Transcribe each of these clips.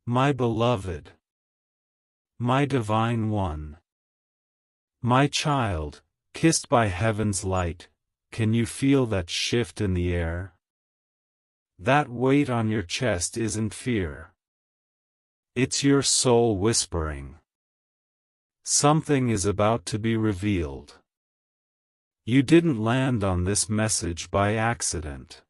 My beloved, my divine one, my child, kissed by heaven's light, can you feel that shift in the air? That weight on your chest isn't fear. It's your soul whispering. Something is about to be revealed. You didn't land on this message by accident.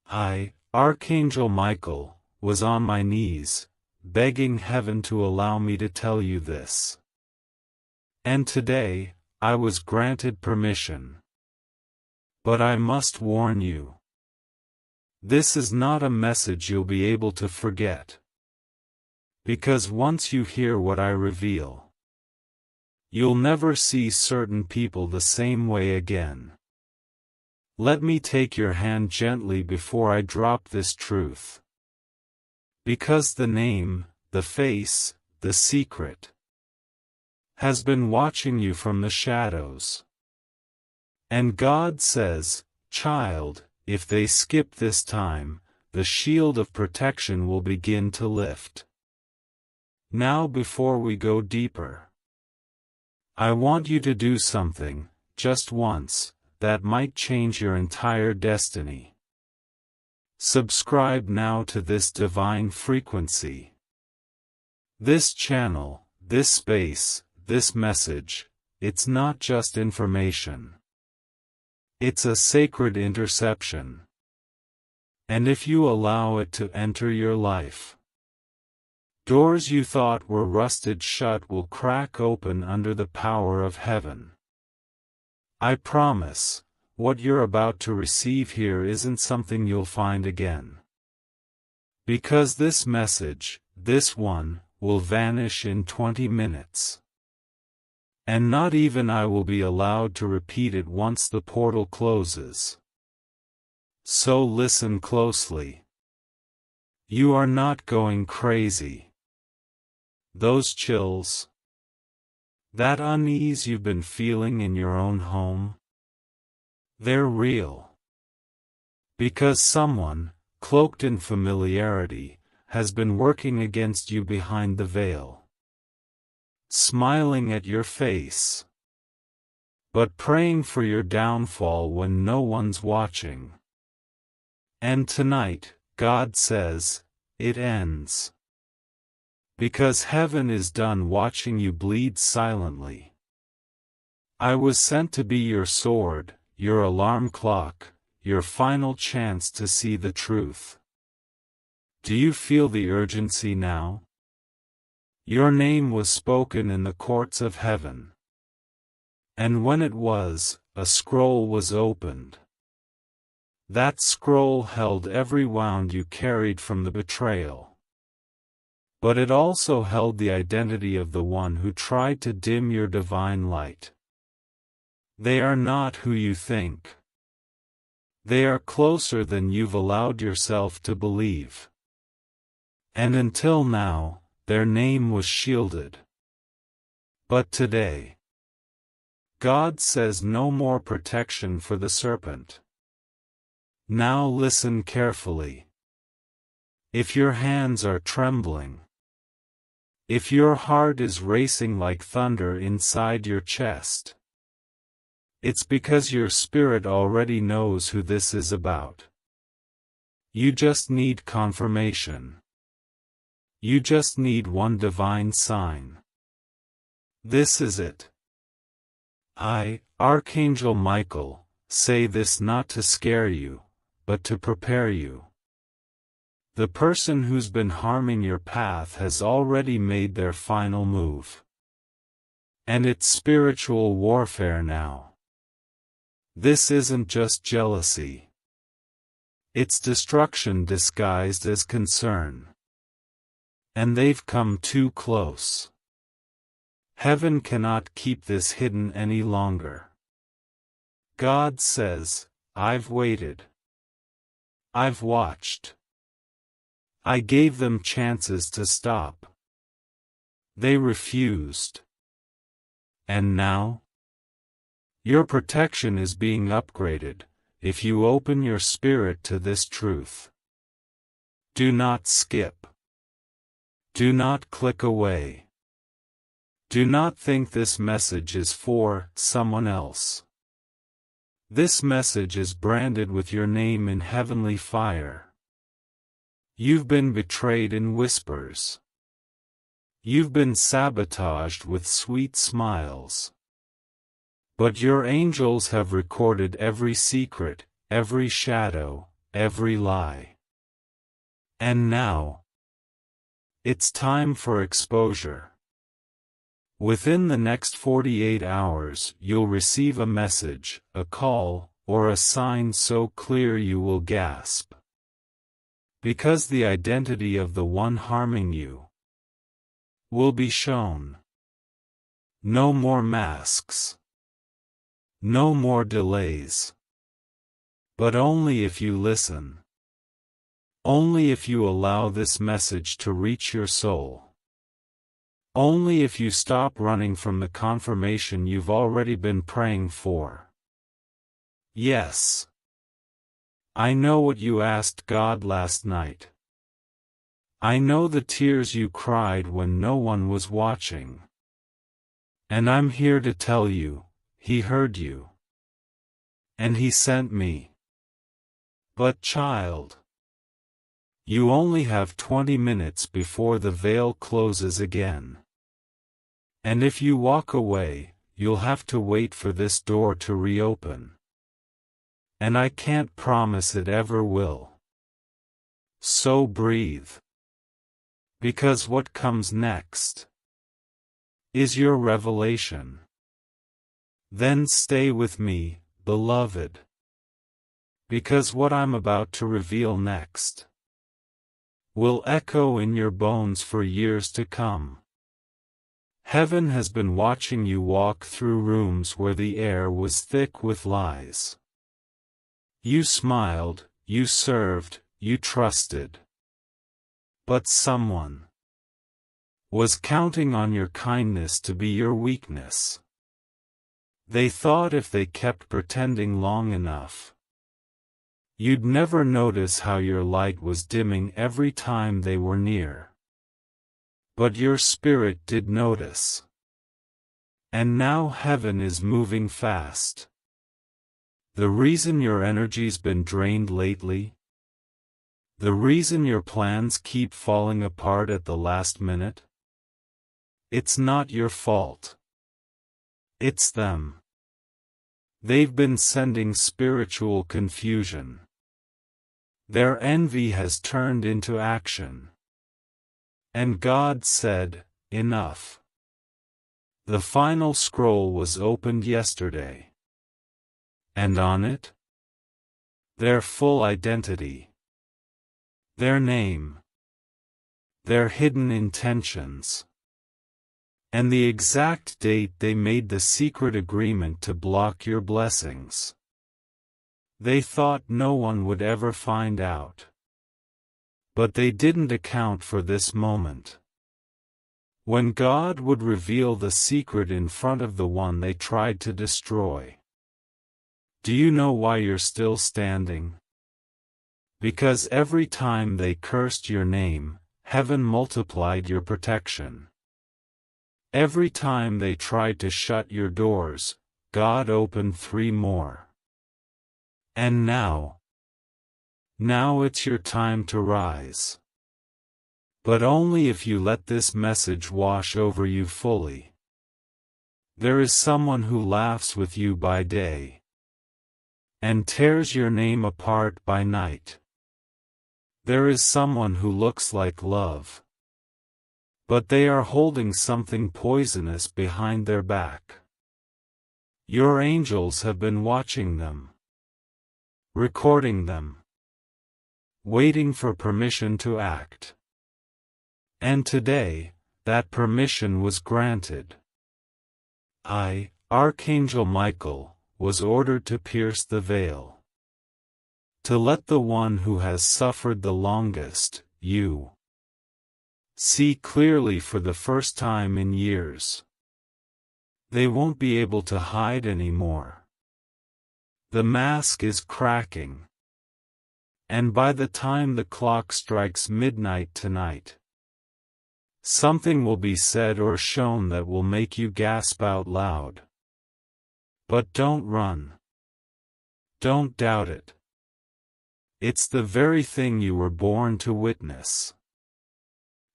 I, Archangel Michael, was on my knees, begging heaven to allow me to tell you this. And today, I was granted permission. But I must warn you. This is not a message you'll be able to forget. Because once you hear what I reveal, you'll never see certain people the same way again. Let me take your hand gently before I drop this truth. Because the name, the face, the secret, has been watching you from the shadows. And God says, child, if they skip this time, the shield of protection will begin to lift. Now before we go deeper, I want you to do something, just once, that might change your entire destiny. Subscribe now to this divine frequency. This channel, this space, this message, it's not just information. It's a sacred interception. And if you allow it to enter your life, doors you thought were rusted shut will crack open under the power of heaven. I promise, what you're about to receive here isn't something you'll find again. Because this message, this one, will vanish in 20 minutes. And not even I will be allowed to repeat it once the portal closes. So listen closely. You are not going crazy. Those chills, that unease you've been feeling in your own home, they're real. Because someone, cloaked in familiarity, has been working against you behind the veil. Smiling at your face, but praying for your downfall when no one's watching. And tonight, God says, it ends. Because heaven is done watching you bleed silently. I was sent to be your sword, your alarm clock, your final chance to see the truth. Do you feel the urgency now? Your name was spoken in the courts of heaven. And when it was, a scroll was opened. That scroll held every wound you carried from the betrayal. But it also held the identity of the one who tried to dim your divine light. They are not who you think. They are closer than you've allowed yourself to believe. And until now, their name was shielded. But today, God says no more protection for the serpent. Now listen carefully. If your hands are trembling, if your heart is racing like thunder inside your chest, it's because your spirit already knows who this is about. You just need confirmation. You just need one divine sign. This is it. I, Archangel Michael, say this not to scare you, but to prepare you. The person who's been harming your path has already made their final move. And it's spiritual warfare now. This isn't just jealousy. It's destruction disguised as concern. And they've come too close. Heaven cannot keep this hidden any longer. God says, I've waited. I've watched. I gave them chances to stop. They refused. And now? Your protection is being upgraded, if you open your spirit to this truth. Do not skip. Do not click away. Do not think this message is for someone else. This message is branded with your name in heavenly fire. You've been betrayed in whispers. You've been sabotaged with sweet smiles. But your angels have recorded every secret, every shadow, every lie. And now, it's time for exposure. Within the next 48 hours, you'll receive a message, a call, or a sign so clear you will gasp. Because the identity of the one harming you will be shown. No more masks. No more delays. But only if you listen. Only if you allow this message to reach your soul. Only if you stop running from the confirmation you've already been praying for. Yes. I know what you asked God last night. I know the tears you cried when no one was watching. And I'm here to tell you, He heard you. And He sent me. But child, you only have 20 minutes before the veil closes again. And if you walk away, you'll have to wait for this door to reopen. And I can't promise it ever will. So breathe. Because what comes next is your revelation. Then stay with me, beloved. Because what I'm about to reveal next will echo in your bones for years to come. Heaven has been watching you walk through rooms where the air was thick with lies. You smiled, you served, you trusted. But someone was counting on your kindness to be your weakness. They thought if they kept pretending long enough, you'd never notice how your light was dimming every time they were near. But your spirit did notice. And now heaven is moving fast. The reason your energy's been drained lately, the reason your plans keep falling apart at the last minute, it's not your fault. It's them. They've been sending spiritual confusion. Their envy has turned into action. And God said, enough. The final scroll was opened yesterday. And on it, their full identity. Their name. Their hidden intentions. And the exact date they made the secret agreement to block your blessings. They thought no one would ever find out. But they didn't account for this moment. When God would reveal the secret in front of the one they tried to destroy. Do you know why you're still standing? Because every time they cursed your name, heaven multiplied your protection. Every time they tried to shut your doors, God opened 3 more. And now it's your time to rise. But only if you let this message wash over you fully. There is someone who laughs with you by day and tears your name apart by night. There is someone who looks like love, but they are holding something poisonous behind their back. Your angels have been watching them, recording them, waiting for permission to act. And today, that permission was granted. I, Archangel Michael, was ordered to pierce the veil. To let the one who has suffered the longest, you, see clearly for the first time in years. They won't be able to hide anymore. The mask is cracking. And by the time the clock strikes midnight tonight, Something will be said or shown that will make you gasp out loud. But don't run. Don't doubt it. It's the very thing you were born to witness.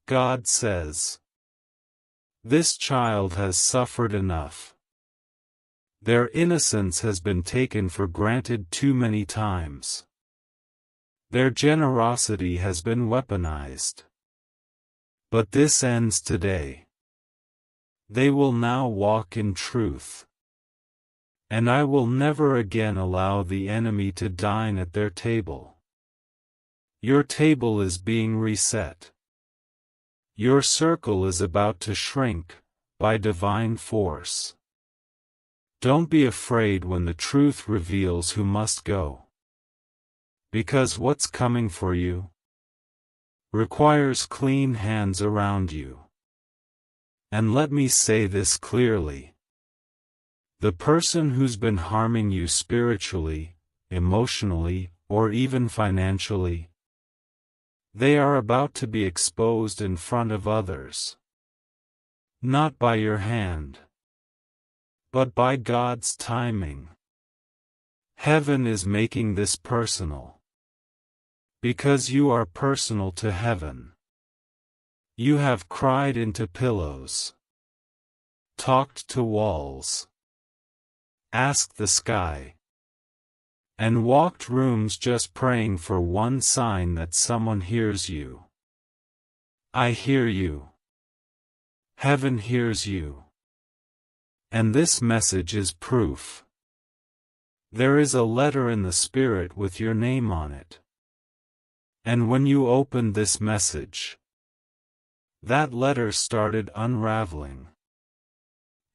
God says, "This child has suffered enough. Their innocence has been taken for granted too many times. Their generosity has been weaponized. But this ends today. They will now walk in truth. And I will never again allow the enemy to dine at their table. Your table is being reset. Your circle is about to shrink, by divine force. Don't be afraid when the truth reveals who must go. Because what's coming for you requires clean hands around you. And let me say this clearly. The person who's been harming you spiritually, emotionally, or even financially, they are about to be exposed in front of others. Not by your hand, but by God's timing. Heaven is making this personal. Because you are personal to heaven. You have cried into pillows, talked to walls, asked the sky, and walked rooms just praying for one sign that someone hears you. I hear you. Heaven hears you. And this message is proof. There is a letter in the Spirit with your name on it. And when you opened this message, that letter started unraveling.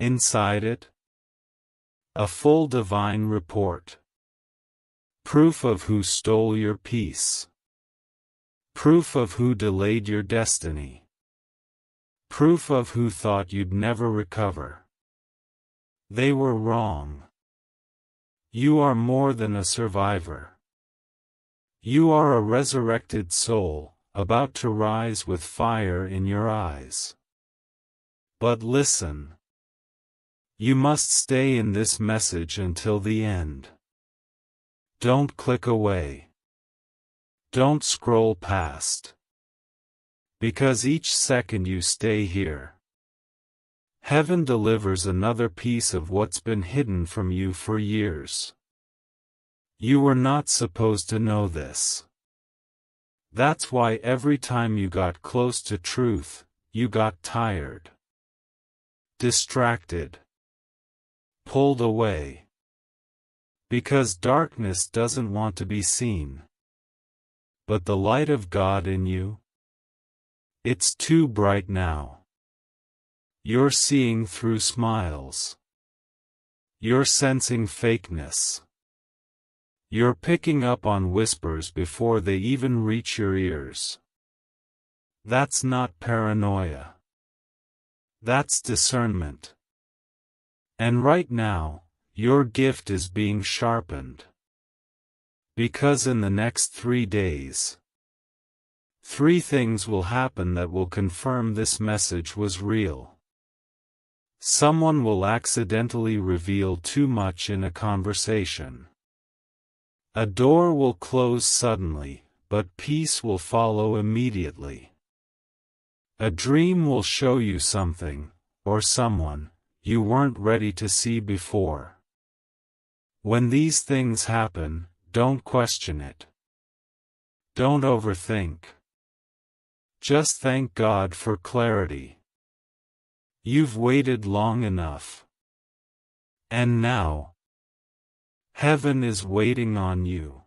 Inside it, a full divine report. Proof of who stole your peace. Proof of who delayed your destiny. Proof of who thought you'd never recover. They were wrong. You are more than a survivor. You are a resurrected soul, about to rise with fire in your eyes. But listen. You must stay in this message until the end. Don't click away. Don't scroll past. Because each second you stay here, heaven delivers another piece of what's been hidden from you for years. You were not supposed to know this. That's why every time you got close to truth, you got tired, distracted, pulled away. Because darkness doesn't want to be seen. But the light of God in you, it's too bright now. You're seeing through smiles. You're sensing fakeness. You're picking up on whispers before they even reach your ears. That's not paranoia. That's discernment. And right now, your gift is being sharpened. Because in the next 3 days, 3 things will happen that will confirm this message was real. Someone will accidentally reveal too much in a conversation. A door will close suddenly, but peace will follow immediately. A dream will show you something, or someone, you weren't ready to see before. When these things happen, don't question it. Don't overthink. Just thank God for clarity. You've waited long enough. And now, heaven is waiting on you.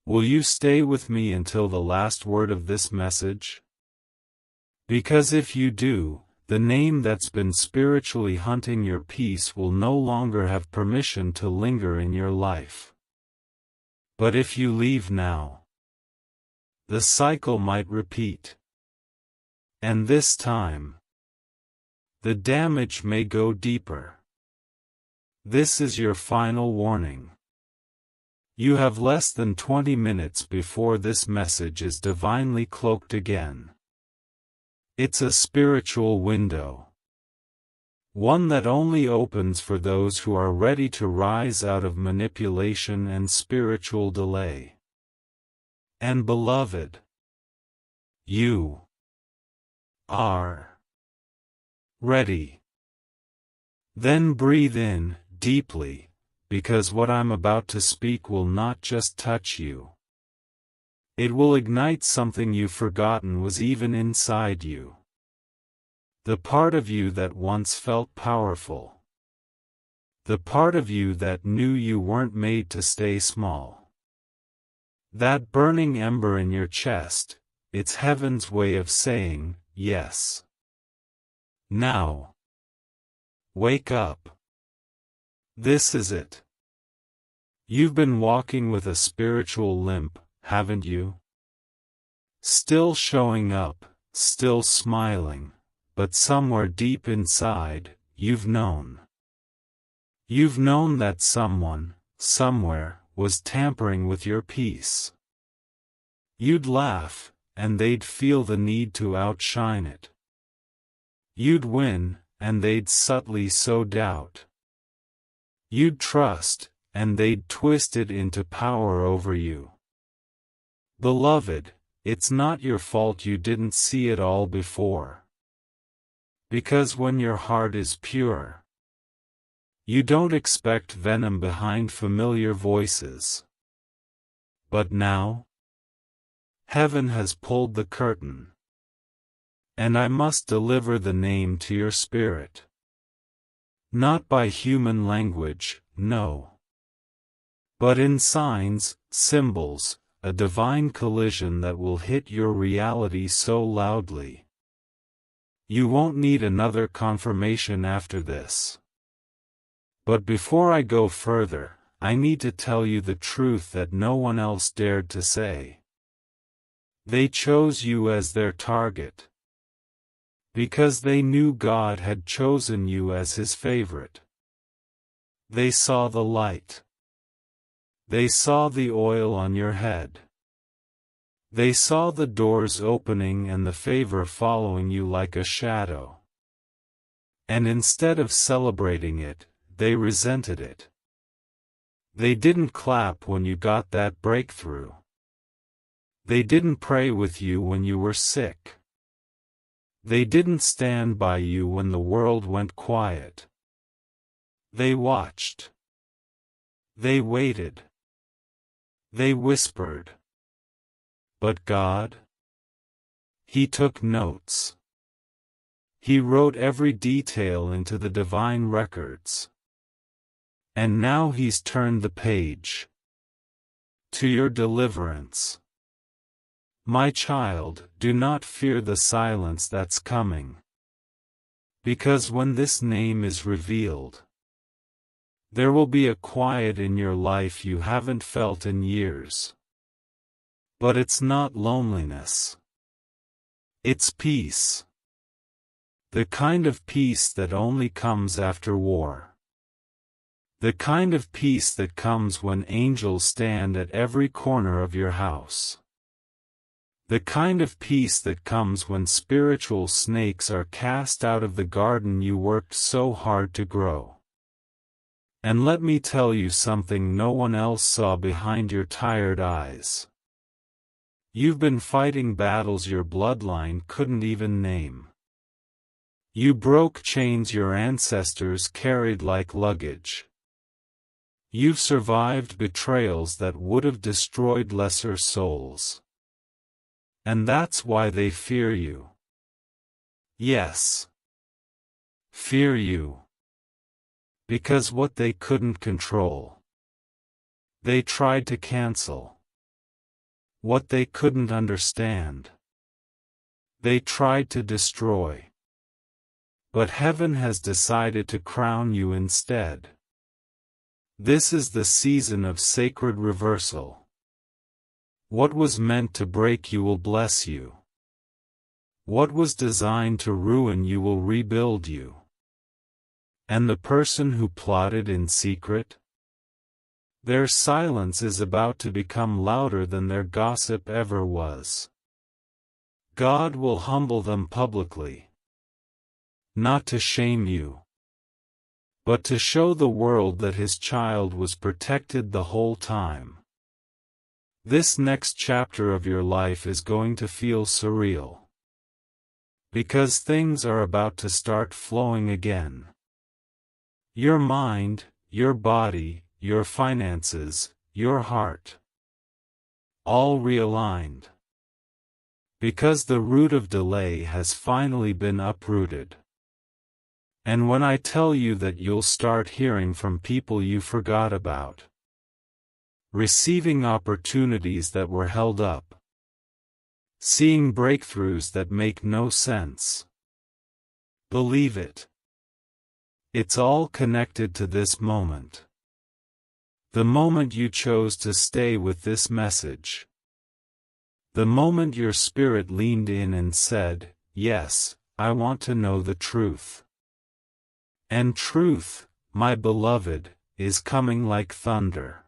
Will you stay with me until the last word of this message? Because if you do, the name that's been spiritually hunting your peace will no longer have permission to linger in your life. But if you leave now, the cycle might repeat. And this time, the damage may go deeper. This is your final warning. You have less than 20 minutes before this message is divinely cloaked again. It's a spiritual window. One that only opens for those who are ready to rise out of manipulation and spiritual delay. And beloved, you are ready. Then breathe in, deeply, because what I'm about to speak will not just touch you. It will ignite something you've forgotten was even inside you. The part of you that once felt powerful. The part of you that knew you weren't made to stay small. That burning ember in your chest, it's heaven's way of saying, yes. Now. Wake up. This is it. You've been walking with a spiritual limp, haven't you? Still showing up, still smiling, but somewhere deep inside, you've known. You've known that someone, somewhere, was tampering with your peace. You'd laugh, and they'd feel the need to outshine it. You'd win, and they'd subtly sow doubt. You'd trust, and they'd twist it into power over you. Beloved, it's not your fault you didn't see it all before. Because when your heart is pure, you don't expect venom behind familiar voices. But now, heaven has pulled the curtain. And I must deliver the name to your spirit. Not by human language, no. But in signs, symbols, a divine collision that will hit your reality so loudly. You won't need another confirmation after this. But before I go further, I need to tell you the truth that no one else dared to say. They chose you as their target. Because they knew God had chosen you as His favorite. They saw the light. They saw the oil on your head. They saw the doors opening and the favor following you like a shadow. And instead of celebrating it, they resented it. They didn't clap when you got that breakthrough. They didn't pray with you when you were sick. They didn't stand by you when the world went quiet. They watched. They waited. They whispered. But God? He took notes. He wrote every detail into the divine records. And now He's turned the page. To your deliverance. My child, do not fear the silence that's coming. Because when this name is revealed, there will be a quiet in your life you haven't felt in years. But it's not loneliness. It's peace. The kind of peace that only comes after war. The kind of peace that comes when angels stand at every corner of your house. The kind of peace that comes when spiritual snakes are cast out of the garden you worked so hard to grow. And let me tell you something no one else saw behind your tired eyes. You've been fighting battles your bloodline couldn't even name. You broke chains your ancestors carried like luggage. You've survived betrayals that would have destroyed lesser souls. And that's why they fear you. Yes. Fear you. Because what they couldn't control, they tried to cancel. What they couldn't understand, they tried to destroy. But heaven has decided to crown you instead. This is the season of sacred reversal. What was meant to break you will bless you. What was designed to ruin you will rebuild you. And the person who plotted in secret? Their silence is about to become louder than their gossip ever was. God will humble them publicly. Not to shame you, but to show the world that His child was protected the whole time. This next chapter of your life is going to feel surreal, because things are about to start flowing again. Your mind, your body, your finances, your heart, all realigned. Because the root of delay has finally been uprooted. And when I tell you that you'll start hearing from people you forgot about, receiving opportunities that were held up, seeing breakthroughs that make no sense, believe it. It's all connected to this moment. The moment you chose to stay with this message. The moment your spirit leaned in and said, "Yes, I want to know the truth." And truth, my beloved, is coming like thunder.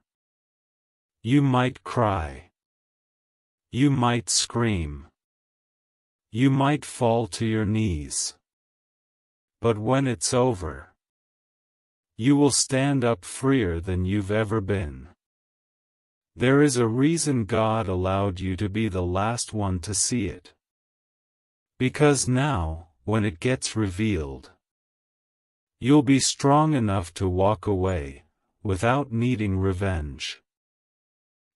You might cry. You might scream. You might fall to your knees. But when it's over, you will stand up freer than you've ever been. There is a reason God allowed you to be the last one to see it. Because now, when it gets revealed, you'll be strong enough to walk away, without needing revenge.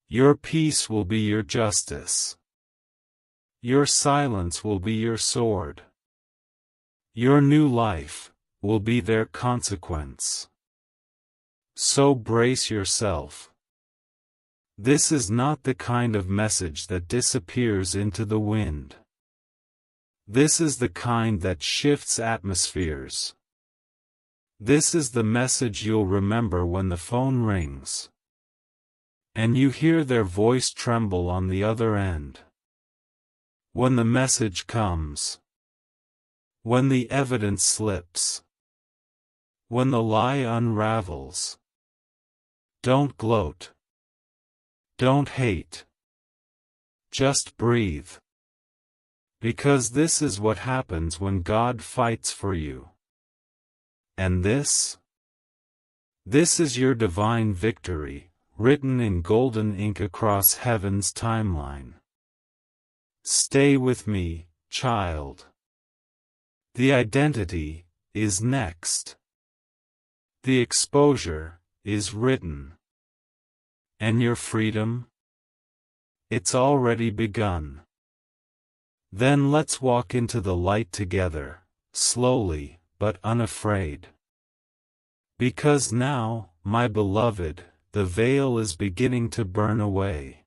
Your peace will be your justice. Your silence will be your sword. Your new life will be their consequence. So brace yourself. This is not the kind of message that disappears into the wind. This is the kind that shifts atmospheres. This is the message you'll remember when the phone rings, and you hear their voice tremble on the other end. When the message comes, when the evidence slips, when the lie unravels, don't gloat. Don't hate. Just breathe. Because this is what happens when God fights for you. And this is your divine victory, written in golden ink across heaven's timeline. Stay with me, child. The identity is next. The exposure is written. And your freedom? It's already begun. Then let's walk into the light together, slowly, but unafraid. Because now, my beloved, the veil is beginning to burn away.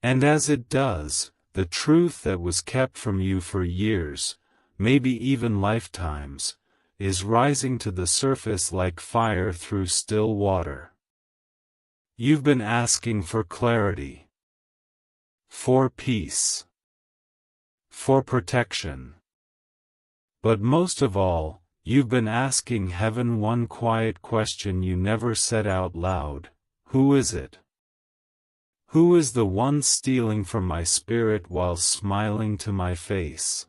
And as it does, the truth that was kept from you for years, maybe even lifetimes, is rising to the surface like fire through still water. You've been asking for clarity, for peace, for protection. But most of all, you've been asking heaven one quiet question you never said out loud: who is it? Who is the one stealing from my spirit while smiling to my face?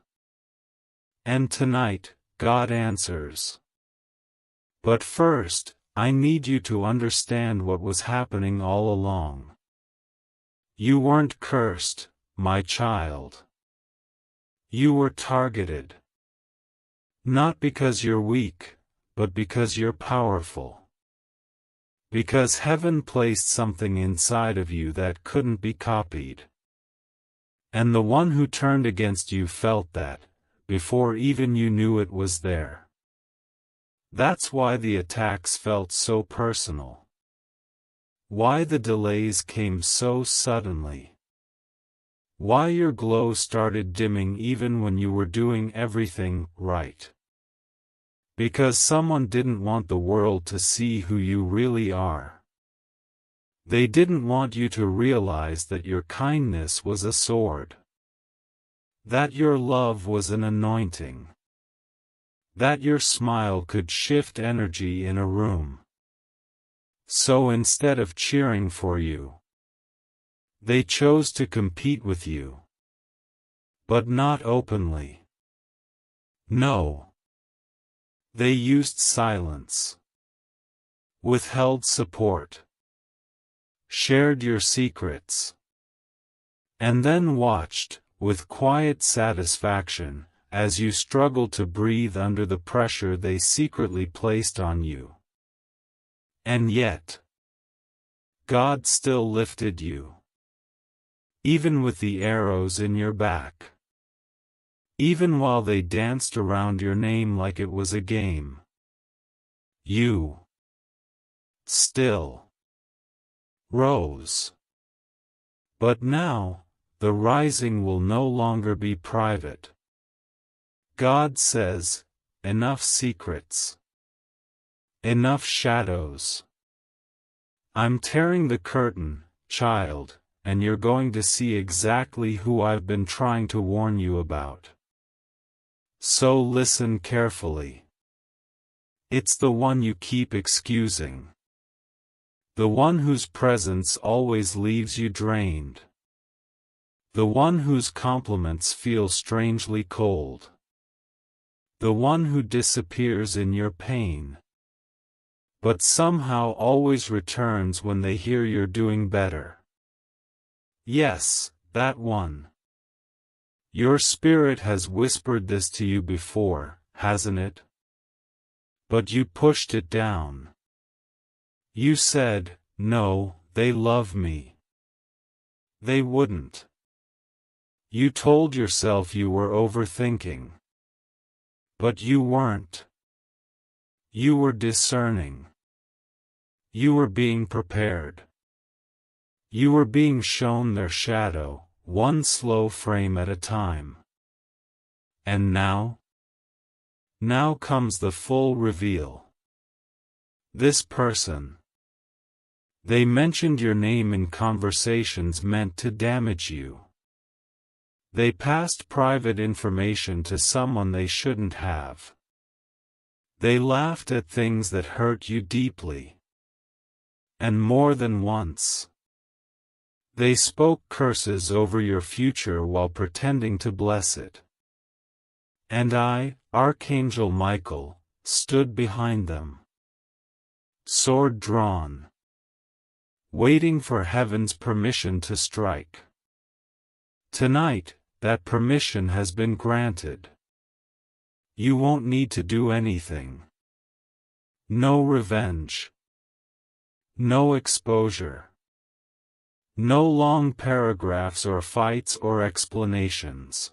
And tonight, God answers. But first, I need you to understand what was happening all along. You weren't cursed, my child. You were targeted. Not because you're weak, but because you're powerful. Because heaven placed something inside of you that couldn't be copied. And the one who turned against you felt that, before even you knew it was there. That's why the attacks felt so personal. Why the delays came so suddenly. Why your glow started dimming even when you were doing everything right. Because someone didn't want the world to see who you really are. They didn't want you to realize that your kindness was a sword. That your love was an anointing. That your smile could shift energy in a room. So instead of cheering for you, they chose to compete with you. But not openly. No. They used silence. Withheld support. Shared your secrets. And then watched, with quiet satisfaction, as you struggled to breathe under the pressure they secretly placed on you. And yet, God still lifted you. Even with the arrows in your back. Even while they danced around your name like it was a game. You still rose. But now, the rising will no longer be private. God says, enough secrets. Enough shadows. I'm tearing the curtain, child, and you're going to see exactly who I've been trying to warn you about. So listen carefully. It's the one you keep excusing. The one whose presence always leaves you drained. The one whose compliments feel strangely cold. The one who disappears in your pain. But somehow always returns when they hear you're doing better. Yes, that one. Your spirit has whispered this to you before, hasn't it? But you pushed it down. You said, no, they love me. They wouldn't. You told yourself you were overthinking. But you weren't. You were discerning. You were being prepared. You were being shown their shadow, one slow frame at a time. And now? Now comes the full reveal. This person. They mentioned your name in conversations meant to damage you. They passed private information to someone they shouldn't have. They laughed at things that hurt you deeply. And more than once. They spoke curses over your future while pretending to bless it. And I, Archangel Michael, stood behind them. Sword drawn. Waiting for heaven's permission to strike. Tonight, that permission has been granted. You won't need to do anything. No revenge. No exposure. No long paragraphs or fights or explanations.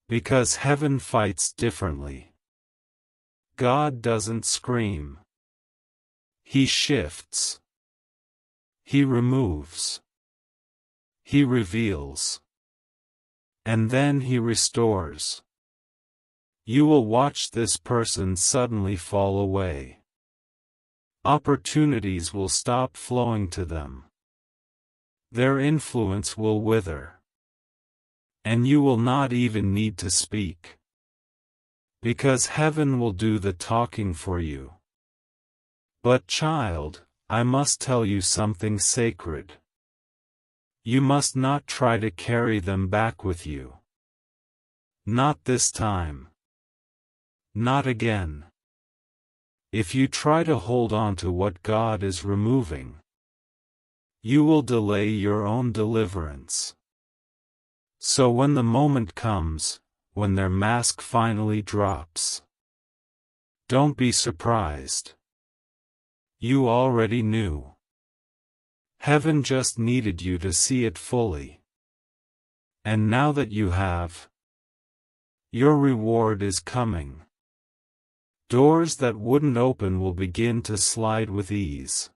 Because heaven fights differently. God doesn't scream. He shifts. He removes. He reveals. And then he restores. You will watch this person suddenly fall away. Opportunities will stop flowing to them. Their influence will wither. And you will not even need to speak. Because heaven will do the talking for you. But child, I must tell you something sacred. You must not try to carry them back with you. Not this time. Not again. If you try to hold on to what God is removing, you will delay your own deliverance. So when the moment comes, when their mask finally drops, don't be surprised. You already knew. Heaven just needed you to see it fully. And now that you have, your reward is coming. Doors that wouldn't open will begin to slide with ease.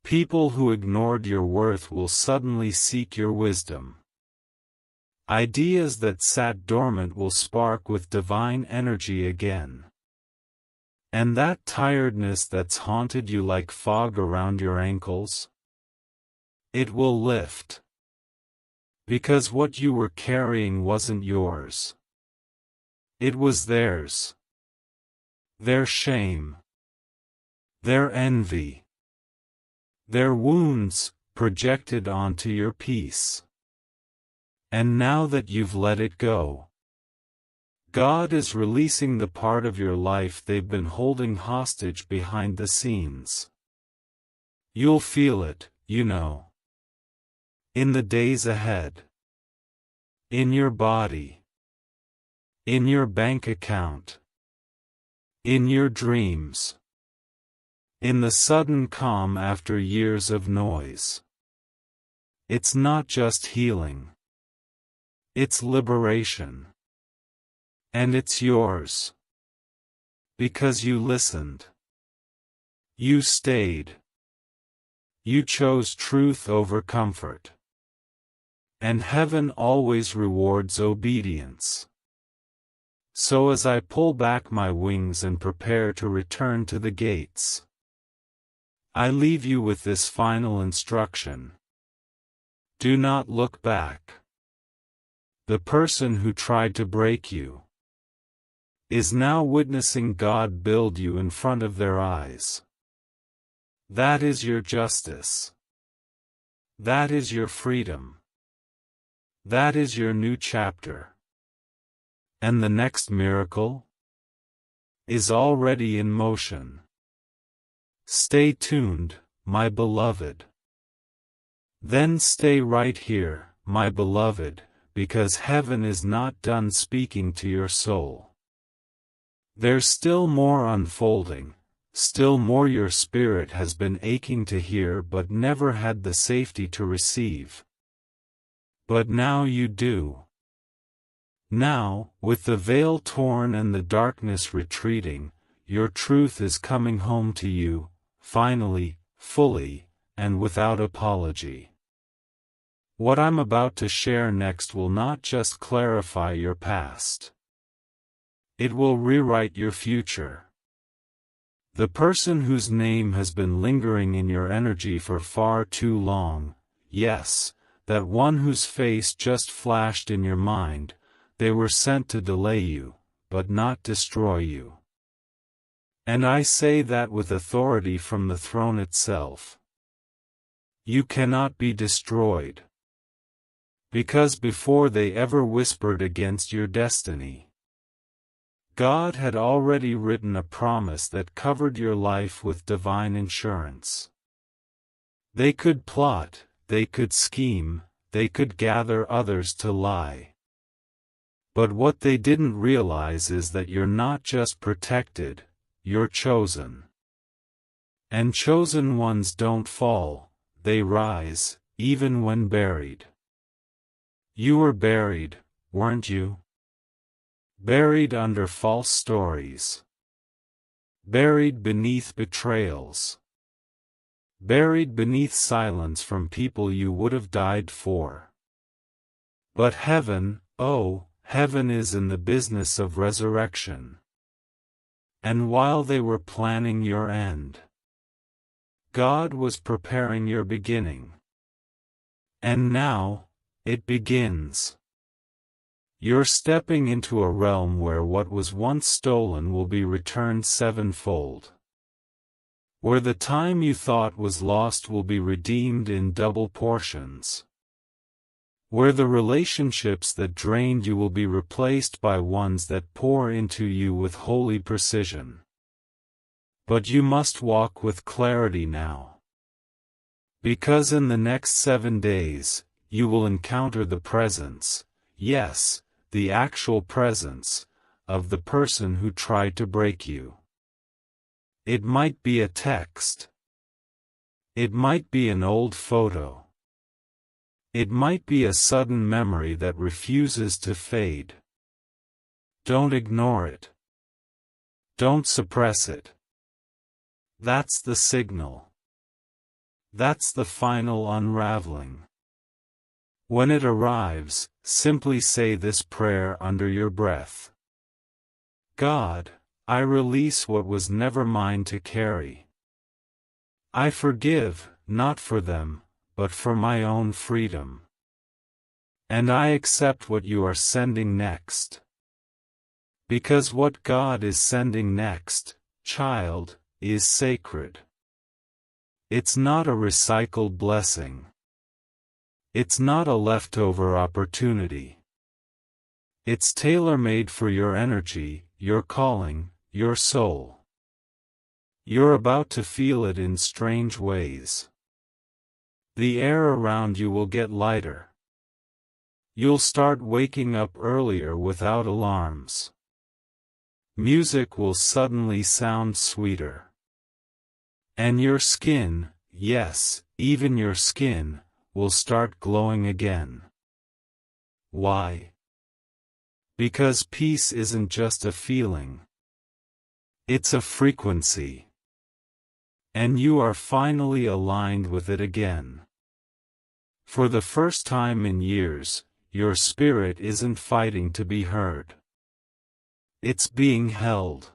People who ignored your worth will suddenly seek your wisdom. Ideas that sat dormant will spark with divine energy again. And that tiredness that's haunted you like fog around your ankles? It will lift. Because what you were carrying wasn't yours. It was theirs. Their shame. Their envy. Their wounds, projected onto your peace. And now that you've let it go, God is releasing the part of your life they've been holding hostage behind the scenes. You'll feel it, you know. In the days ahead. In your body. In your bank account. In your dreams. In the sudden calm after years of noise. It's not just healing. It's liberation. And it's yours. Because you listened. You stayed. You chose truth over comfort. And heaven always rewards obedience. So as I pull back my wings and prepare to return to the gates, I leave you with this final instruction. Do not look back. The person who tried to break you is now witnessing God build you in front of their eyes. That is your justice. That is your freedom. That is your new chapter. And the next miracle is already in motion. Stay tuned, my beloved. Then stay right here, my beloved, because heaven is not done speaking to your soul. There's still more unfolding, still more your spirit has been aching to hear but never had the safety to receive. But now you do. Now, with the veil torn and the darkness retreating, your truth is coming home to you, finally, fully, and without apology. What I'm about to share next will not just clarify your past. It will rewrite your future. The person whose name has been lingering in your energy for far too long, yes, that one whose face just flashed in your mind, they were sent to delay you, but not destroy you. And I say that with authority from the throne itself. You cannot be destroyed. Because before they ever whispered against your destiny, God had already written a promise that covered your life with divine insurance. They could plot, they could scheme, they could gather others to lie. But what they didn't realize is that you're not just protected, you're chosen. And chosen ones don't fall, they rise, even when buried. You were buried, weren't you? Buried under false stories. Buried beneath betrayals. Buried beneath silence from people you would have died for. But heaven, oh, heaven is in the business of resurrection. And while they were planning your end, God was preparing your beginning. And now, it begins. You're stepping into a realm where what was once stolen will be returned sevenfold. Where the time you thought was lost will be redeemed in double portions. Where the relationships that drained you will be replaced by ones that pour into you with holy precision. But you must walk with clarity now. Because in the next 7 days, you will encounter the presence, yes, the actual presence, of the person who tried to break you. It might be a text. It might be an old photo. It might be a sudden memory that refuses to fade. Don't ignore it. Don't suppress it. That's the signal. That's the final unraveling. When it arrives, simply say this prayer under your breath. God, I release what was never mine to carry. I forgive, not for them, but for my own freedom. And I accept what you are sending next. Because what God is sending next, child, is sacred. It's not a recycled blessing. It's not a leftover opportunity. It's tailor-made for your energy, your calling, your soul. You're about to feel it in strange ways. The air around you will get lighter. You'll start waking up earlier without alarms. Music will suddenly sound sweeter. And your skin, yes, even your skin, will start glowing again. Why? Because peace isn't just a feeling. It's a frequency. And you are finally aligned with it again. For the first time in years, your spirit isn't fighting to be heard. It's being held.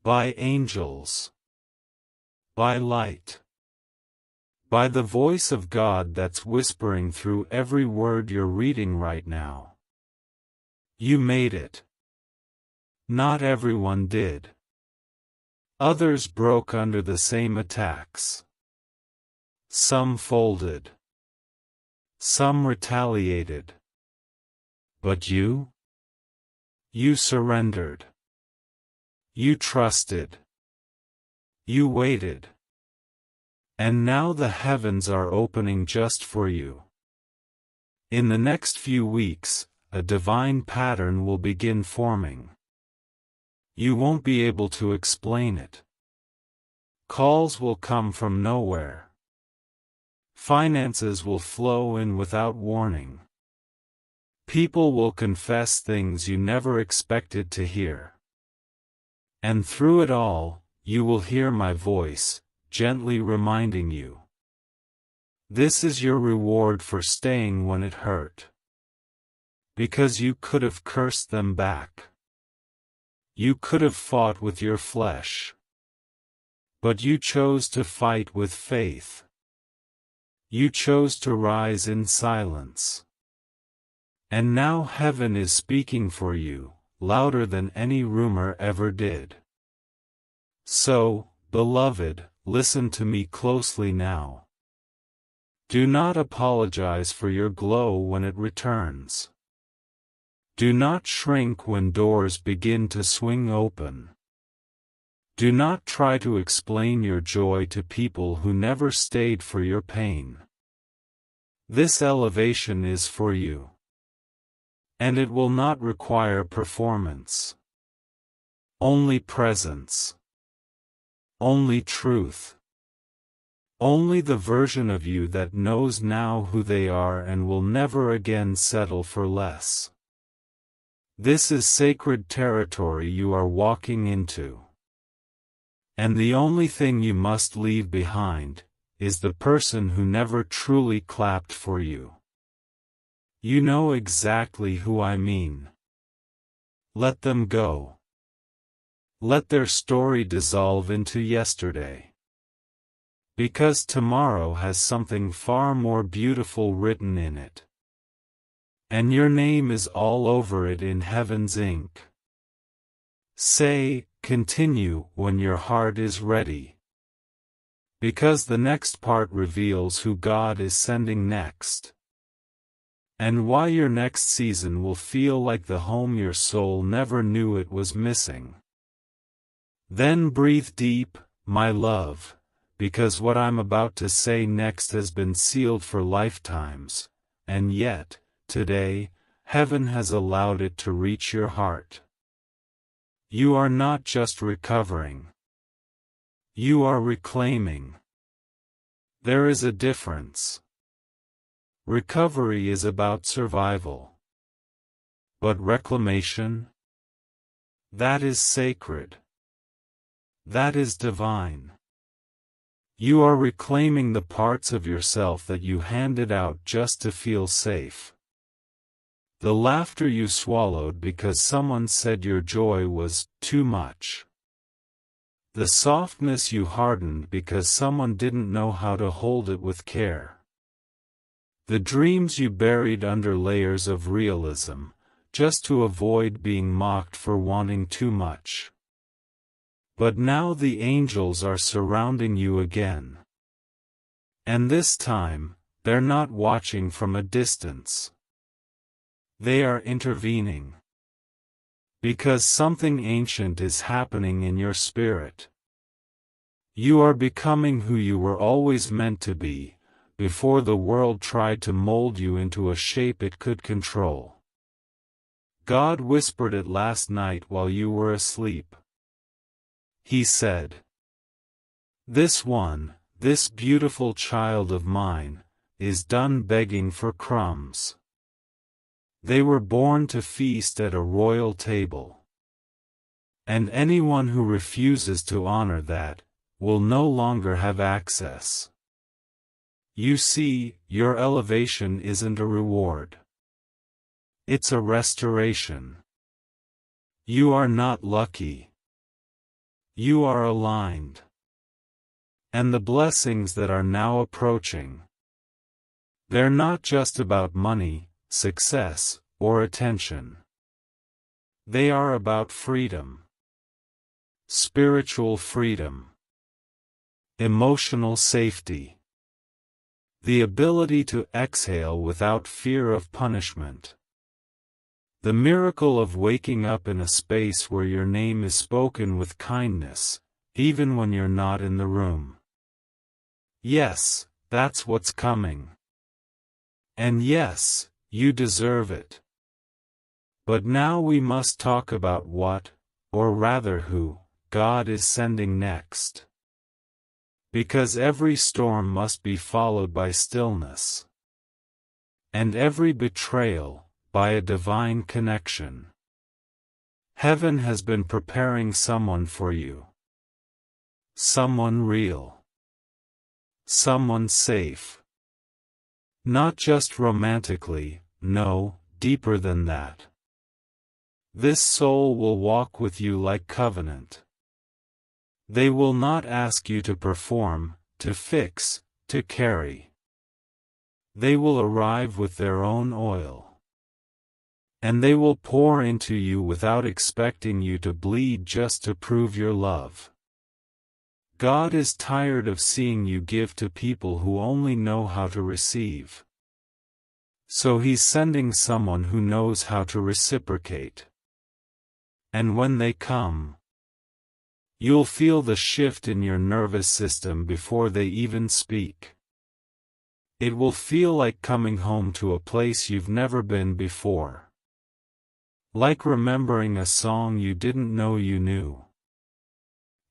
By angels. By light. By the voice of God that's whispering through every word you're reading right now. You made it. Not everyone did. Others broke under the same attacks. Some folded. Some retaliated. But you? You surrendered. You trusted. You waited. And now the heavens are opening just for you. In the next few weeks, a divine pattern will begin forming. You won't be able to explain it. Calls will come from nowhere. Finances will flow in without warning. People will confess things you never expected to hear. And through it all, you will hear my voice, gently reminding you. This is your reward for staying when it hurt. Because you could have cursed them back. You could have fought with your flesh. But you chose to fight with faith. You chose to rise in silence. And now heaven is speaking for you, louder than any rumor ever did. So, beloved, listen to me closely now. Do not apologize for your glow when it returns. Do not shrink when doors begin to swing open. Do not try to explain your joy to people who never stayed for your pain. This elevation is for you. And it will not require performance. Only presence. Only truth. Only the version of you that knows now who they are and will never again settle for less. This is sacred territory you are walking into. And the only thing you must leave behind is the person who never truly clapped for you. You know exactly who I mean. Let them go. Let their story dissolve into yesterday. Because tomorrow has something far more beautiful written in it. And your name is all over it in heaven's ink. Say, continue when your heart is ready. Because the next part reveals who God is sending next. And why your next season will feel like the home your soul never knew it was missing. Then breathe deep, my love, because what I'm about to say next has been sealed for lifetimes, and yet, today, heaven has allowed it to reach your heart. You are not just recovering. You are reclaiming. There is a difference. Recovery is about survival. But reclamation? That is sacred. That is divine. You are reclaiming the parts of yourself that you handed out just to feel safe. The laughter you swallowed because someone said your joy was too much. The softness you hardened because someone didn't know how to hold it with care. The dreams you buried under layers of realism, just to avoid being mocked for wanting too much. But now the angels are surrounding you again. And this time, They're not watching from a distance. They are intervening. Because something ancient is happening in your spirit. You are becoming who you were always meant to be, before the world tried to mold you into a shape it could control. God whispered it last night while you were asleep. He said, "This one, this beautiful child of mine, is done begging for crumbs. They were born to feast at a royal table. And anyone who refuses to honor that, will no longer have access. You see, your elevation isn't a reward. It's a restoration. You are not lucky. You are aligned. And the blessings that are now approaching, they're not just about money, success, or attention. They are about freedom. Spiritual freedom. Emotional safety. The ability to exhale without fear of punishment. The miracle of waking up in a space where your name is spoken with kindness, even when you're not in the room. Yes, that's what's coming. And yes, you deserve it. But now we must talk about what, or rather who, God is sending next. Because every storm must be followed by stillness. And every betrayal, by a divine connection. Heaven has been preparing someone for you. Someone real. Someone safe. Not just romantically, no, deeper than that. This soul will walk with you like covenant. They will not ask you to perform, to fix, to carry. They will arrive with their own oil. And they will pour into you without expecting you to bleed just to prove your love. God is tired of seeing you give to people who only know how to receive. So He's sending someone who knows how to reciprocate. And when they come, you'll feel the shift in your nervous system before they even speak. It will feel like coming home to a place you've never been before. Like remembering a song you didn't know you knew.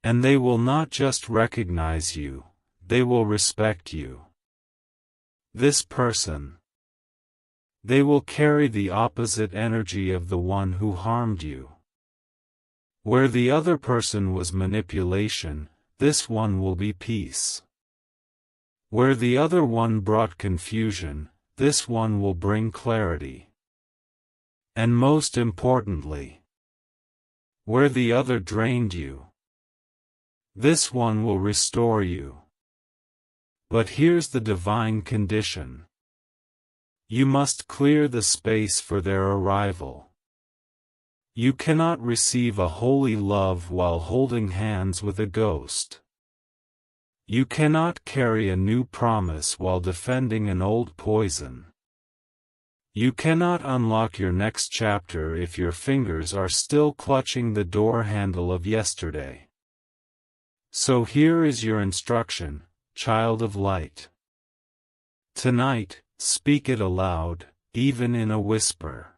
And they will not just recognize you, they will respect you. This person. They will carry the opposite energy of the one who harmed you. Where the other person was manipulation, this one will be peace. Where the other one brought confusion, this one will bring clarity. And most importantly, where the other drained you, this one will restore you. But here's the divine condition. You must clear the space for their arrival. You cannot receive a holy love while holding hands with a ghost. You cannot carry a new promise while defending an old poison. You cannot unlock your next chapter if your fingers are still clutching the door handle of yesterday. So here is your instruction, child of light. Tonight, speak it aloud, even in a whisper.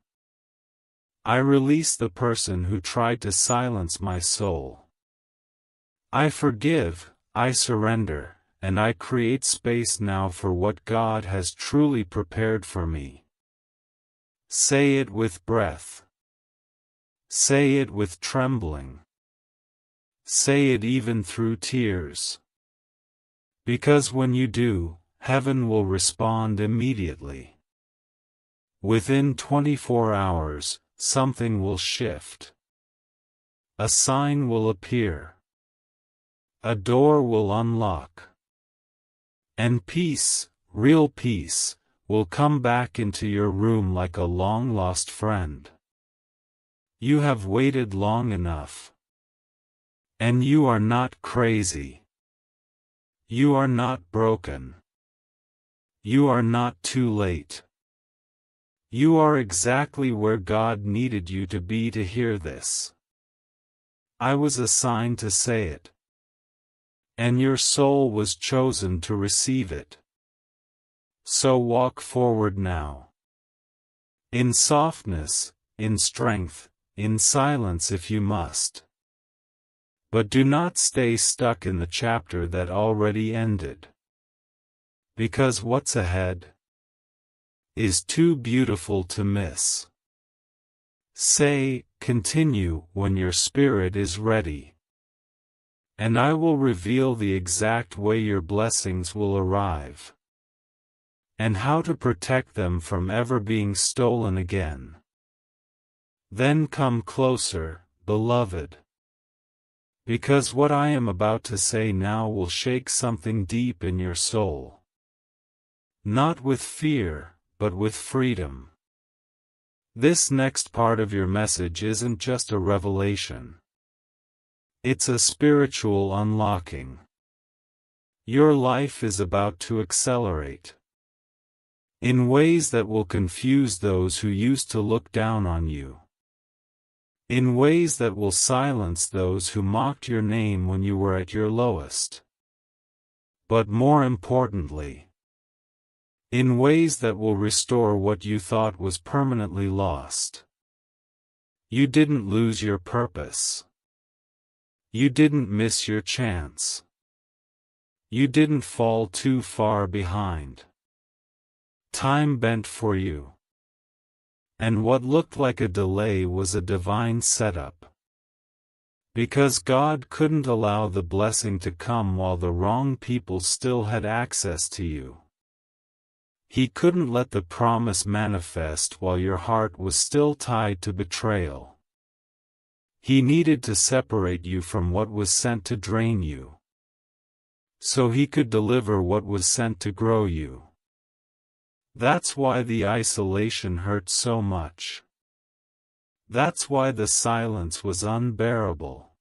I release the person who tried to silence my soul. I forgive, I surrender, and I create space now for what God has truly prepared for me. Say it with breath. Say it with trembling. Say it even through tears. Because when you do, heaven will respond immediately. Within 24 hours, something will shift. A sign will appear. A door will unlock. And peace, real peace, will come back into your room like a long-lost friend. You have waited long enough. And you are not crazy. You are not broken. You are not too late. You are exactly where God needed you to be to hear this. I was assigned to say it. And your soul was chosen to receive it. So walk forward now. In softness, in strength, in silence if you must. But do not stay stuck in the chapter that already ended. Because what's ahead is too beautiful to miss. Say, continue when your spirit is ready. And I will reveal the exact way your blessings will arrive. And how to protect them from ever being stolen again. Then come closer, beloved. Because what I am about to say now will shake something deep in your soul. Not with fear, but with freedom. This next part of your message isn't just a revelation. It's a spiritual unlocking. Your life is about to accelerate. In ways that will confuse those who used to look down on you. In ways that will silence those who mocked your name when you were at your lowest. But more importantly, in ways that will restore what you thought was permanently lost. You didn't lose your purpose. You didn't miss your chance. You didn't fall too far behind. Time bent for you. And what looked like a delay was a divine setup. Because God couldn't allow the blessing to come while the wrong people still had access to you. He couldn't let the promise manifest while your heart was still tied to betrayal. He needed to separate you from what was sent to drain you. So he could deliver what was sent to grow you. That's why the isolation hurt so much. That's why the silence was unbearable.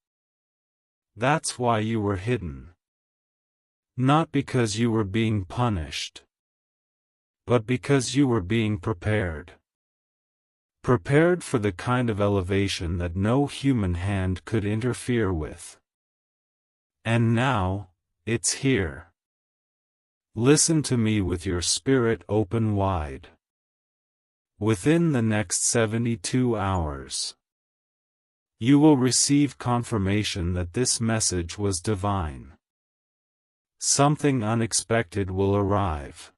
That's why you were hidden. Not because you were being punished. But because you were being prepared. Prepared for the kind of elevation that no human hand could interfere with. And now, it's here. Listen to me with your spirit open wide. Within the next 72 hours, you will receive confirmation that this message was divine. Something unexpected will arrive.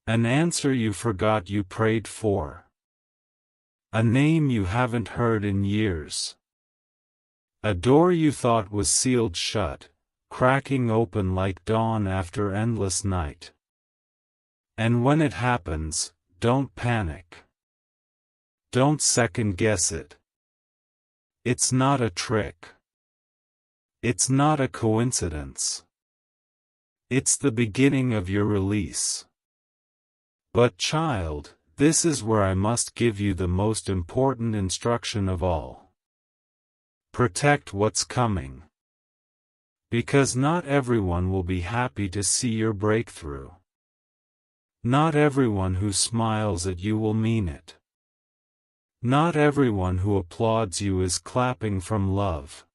An answer you forgot you prayed for. A name you haven't heard in years. A door you thought was sealed shut, cracking open like dawn after endless night. And when it happens, don't panic. Don't second guess it. It's not a trick. It's not a coincidence. It's the beginning of your release. But child, this is where I must give you the most important instruction of all. Protect what's coming. Because not everyone will be happy to see your breakthrough. Not everyone who smiles at you will mean it. Not everyone who applauds you is clapping from love.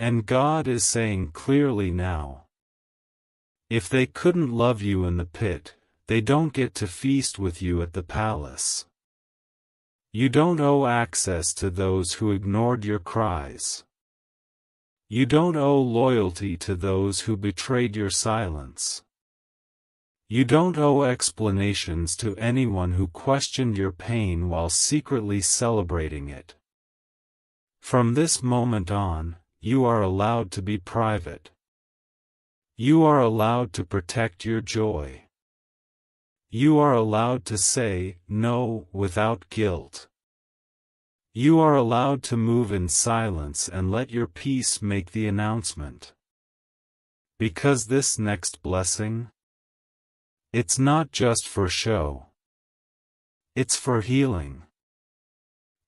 And God is saying clearly now, if they couldn't love you in the pit, they don't get to feast with you at the palace. You don't owe access to those who ignored your cries. You don't owe loyalty to those who betrayed your silence. You don't owe explanations to anyone who questioned your pain while secretly celebrating it. From this moment on, you are allowed to be private. You are allowed to protect your joy. You are allowed to say no without guilt. You are allowed to move in silence and let your peace make the announcement. Because this next blessing, it's not just for show. It's for healing.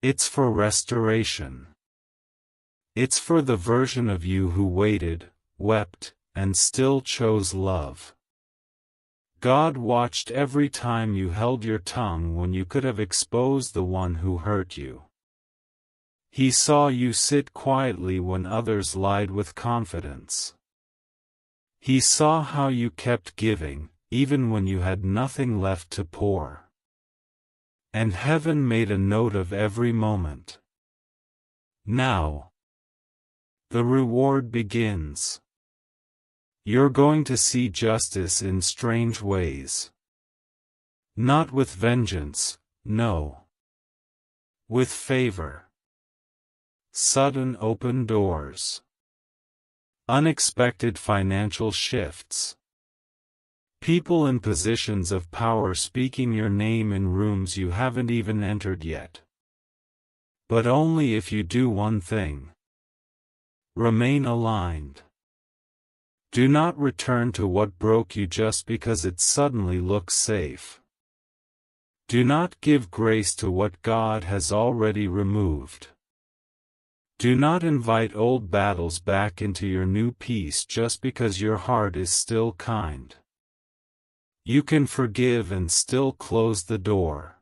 It's for restoration. It's for the version of you who waited, wept, and still chose love. God watched every time you held your tongue when you could have exposed the one who hurt you. He saw you sit quietly when others lied with confidence. He saw how you kept giving, even when you had nothing left to pour. And heaven made a note of every moment. Now, the reward begins. You're going to see justice in strange ways. Not with vengeance, no. With favor. Sudden open doors. Unexpected financial shifts. People in positions of power speaking your name in rooms you haven't even entered yet. But only if you do one thing. Remain aligned. Do not return to what broke you just because it suddenly looks safe. Do not give grace to what God has already removed. Do not invite old battles back into your new peace just because your heart is still kind. You can forgive and still close the door.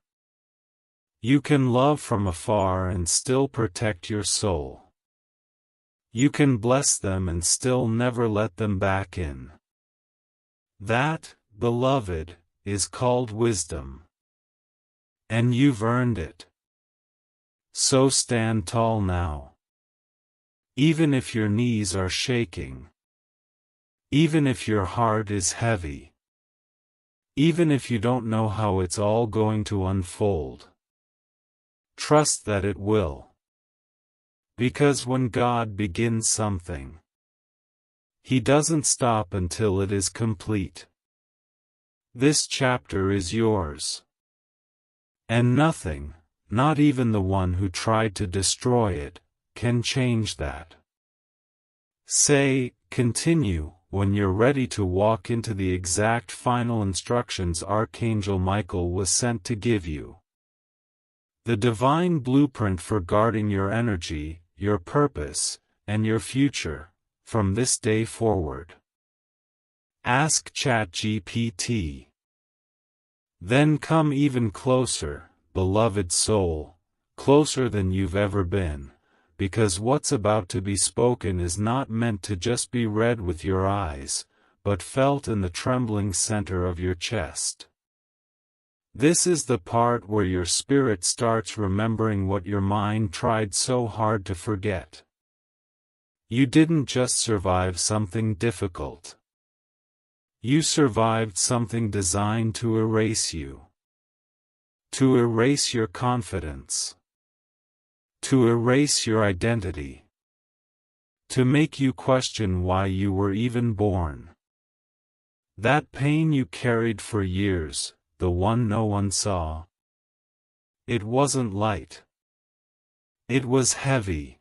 You can love from afar and still protect your soul. You can bless them and still never let them back in. That, beloved, is called wisdom. And you've earned it. So stand tall now. Even if your knees are shaking. Even if your heart is heavy. Even if you don't know how it's all going to unfold. Trust that it will. Because when God begins something, He doesn't stop until it is complete. This chapter is yours. And nothing, not even the one who tried to destroy it, can change that. Say, continue, when you're ready to walk into the exact final instructions Archangel Michael was sent to give you. The divine blueprint for guarding your energy, your purpose, and your future, from this day forward. Ask ChatGPT. Then come even closer, beloved soul, closer than you've ever been. Because what's about to be spoken is not meant to just be read with your eyes, but felt in the trembling center of your chest. This is the part where your spirit starts remembering what your mind tried so hard to forget. You didn't just survive something difficult. You survived something designed to erase you. To erase your confidence. To erase your identity. To make you question why you were even born. That pain you carried for years, the one no one saw. It wasn't light. It was heavy.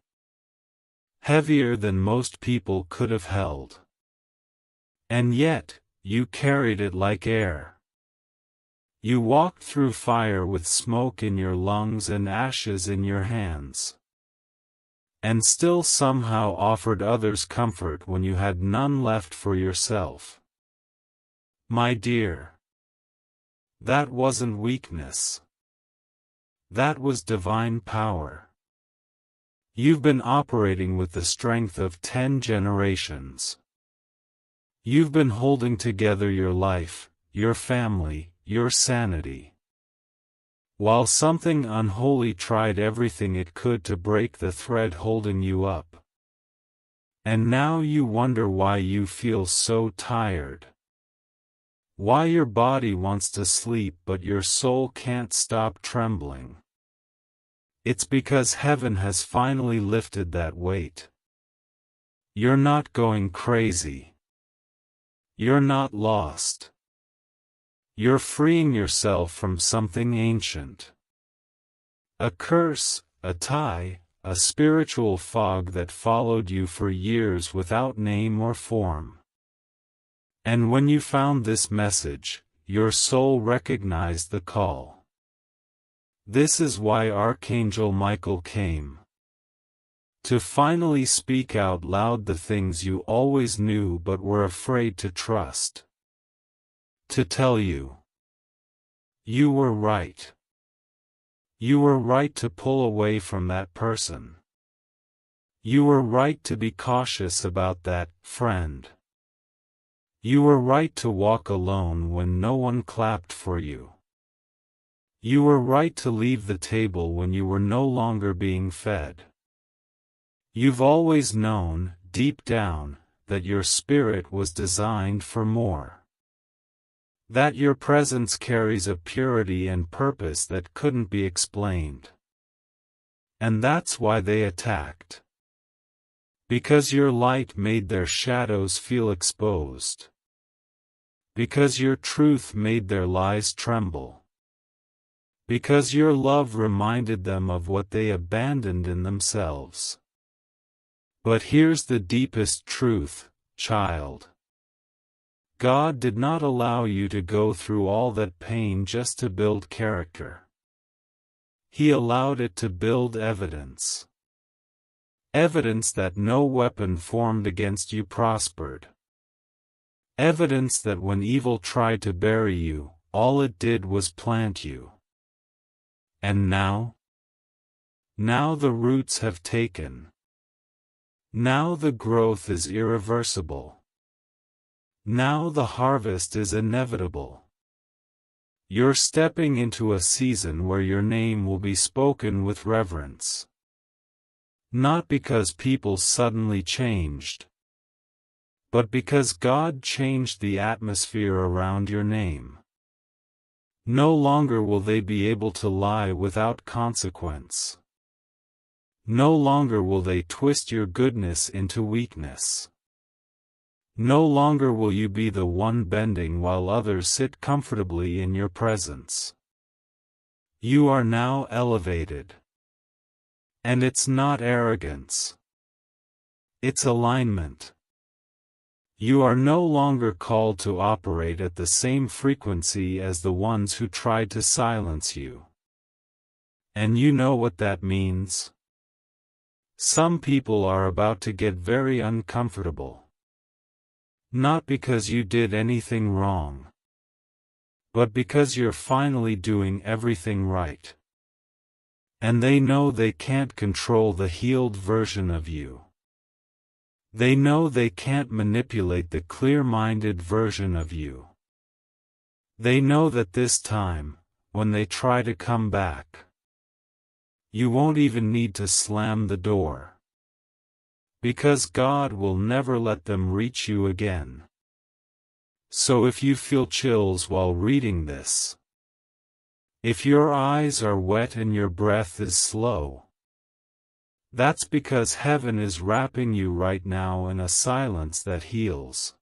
Heavier than most people could have held. And yet, you carried it like air. You walked through fire with smoke in your lungs and ashes in your hands. And still somehow offered others comfort when you had none left for yourself. My dear. That wasn't weakness. That was divine power. You've been operating with the strength of 10 generations. You've been holding together your life, your family, your sanity. While something unholy tried everything it could to break the thread holding you up. And now you wonder why you feel so tired. Why your body wants to sleep but your soul can't stop trembling. It's because heaven has finally lifted that weight. You're not going crazy. You're not lost. You're freeing yourself from something ancient. A curse, a tie, a spiritual fog that followed you for years without name or form. And when you found this message, your soul recognized the call. This is why Archangel Michael came. To finally speak out loud the things you always knew but were afraid to trust. To tell you, you were right. You were right to pull away from that person. You were right to be cautious about that friend. You were right to walk alone when no one clapped for you. You were right to leave the table when you were no longer being fed. You've always known, deep down, that your spirit was designed for more. That your presence carries a purity and purpose that couldn't be explained. And that's why they attacked. Because your light made their shadows feel exposed. Because your truth made their lies tremble. Because your love reminded them of what they abandoned in themselves. But here's the deepest truth, child. God did not allow you to go through all that pain just to build character. He allowed it to build evidence. Evidence that no weapon formed against you prospered. Evidence that when evil tried to bury you, all it did was plant you. And now? Now the roots have taken. Now the growth is irreversible. Now the harvest is inevitable. You're stepping into a season where your name will be spoken with reverence. Not because people suddenly changed, but because God changed the atmosphere around your name. No longer will they be able to lie without consequence. No longer will they twist your goodness into weakness. No longer will you be the one bending while others sit comfortably in your presence. You are now elevated. And it's not arrogance. It's alignment. You are no longer called to operate at the same frequency as the ones who tried to silence you. And you know what that means? Some people are about to get very uncomfortable. Not because you did anything wrong, but because you're finally doing everything right. And they know they can't control the healed version of you. They know they can't manipulate the clear-minded version of you. They know that this time, when they try to come back, you won't even need to slam the door. Because God will never let them reach you again. So if you feel chills while reading this, if your eyes are wet and your breath is slow, that's because heaven is wrapping you right now in a silence that heals.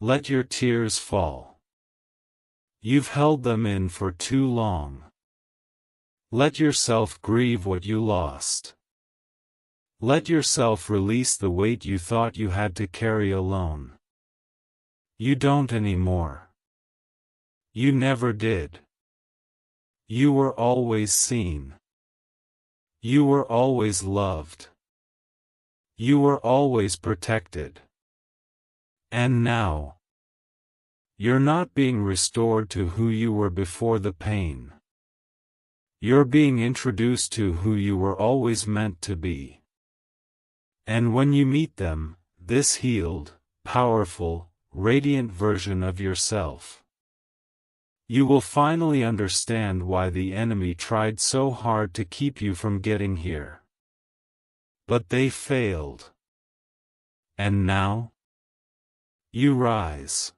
Let your tears fall. You've held them in for too long. Let yourself grieve what you lost. Let yourself release the weight you thought you had to carry alone. You don't anymore. You never did. You were always seen. You were always loved. You were always protected. And now, you're not being restored to who you were before the pain. You're being introduced to who you were always meant to be. And when you meet them, this healed, powerful, radiant version of yourself, you will finally understand why the enemy tried so hard to keep you from getting here. But they failed. And now, you rise.